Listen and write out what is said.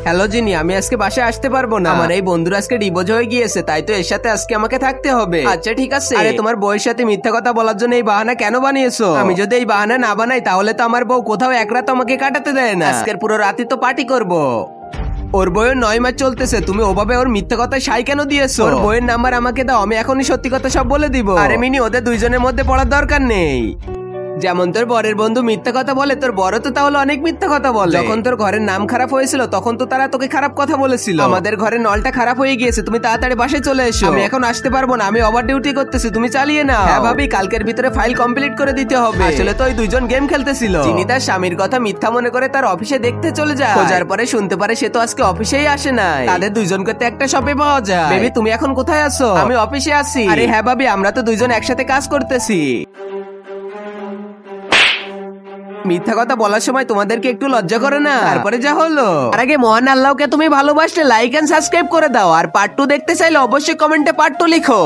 Hello জিনি, আমি আজকে বাসায় আসতে পারবো না। আমার এই বন্ধুর আজকে ডিভোর্স হয়ে গিয়েছে, তাই তো এর সাথে আজকে আমাকে থাকতে হবে। আচ্ছা ঠিক আছে। আরে তোমার বউয়ের সাথে মিথ্যা কথা বলার জন্য এই বাহানা কেন বানিয়েছো? আমি যদি এই বাহানা না বানাই তাহলে তো আমার বউ কোথাও এক রাত আমাকে কাটাতে দেয় না। আজকের পুরো রাতই তো পার্টি করবো। ওর বইয়ের 9 মাস চলতেছে, তুমি ওভাবে ওর মিথ্যা কথায় সাই কেন দিয়েছো? ওর বইয়ের নাম্বার আমাকে দাও, আমি এখনই সত্যি কথা সব বলে দিব। আরে মিনি, ওদের দুইজনের মধ্যে পড়ার দরকার নেই। যেমন তোর বরের বন্ধু মিথ্যা কথা বলে, তোর বড় তো তাহলে অনেক মিথ্যা কথা বলে। যখন তোর ঘরের নাম খারাপ হয়েছিল তখন তো তারা তোকে খারাপ কথা বলেছিল। আমাদের ঘরের নলটা খারাপ হয়ে গিয়েছে, তুমি তাড়াতাড়ি বাসায় চলে এসো। আমি এখন আসতে পারবো না, আমি ওভার ডিউটি করতেছি, তুমি চালিয়ে নাও। হ্যাঁ ভাবি, কালকের ভিতরে ফাইল কমপ্লিট করে দিতে হবে। আসলে তো ওই দুইজন গেম খেলতেছিল। যিনি তার স্বামীর কথা মিথ্যা মনে করে তার অফিসে দেখতে চলে যায়। খোঁজার পরে শুনতে পারে সে তো আজকে অফিসেই আসে নাই। তাদের দুইজনকে তো একটা শপে পাওয়া যায়। বেবি, তুমি এখন কোথায় আছো? আমি অফিসে আছি। আরে হ্যাঁ ভাবি, আমরা তো দুইজন একসাথে কাজ করতেছি। মিথ্যা কথা বলার সময় তোমাদেরকে একটু লজ্জা করে না? তারপরে যা হলো। আর আগে মহান আল্লাহকে তুমি ভালোবাসলে লাইক এন্ড সাবস্ক্রাইব করে দাও। আর পার্ট 2 দেখতে চাইলে অবশ্যই কমেন্টে পার্ট 2 লিখো।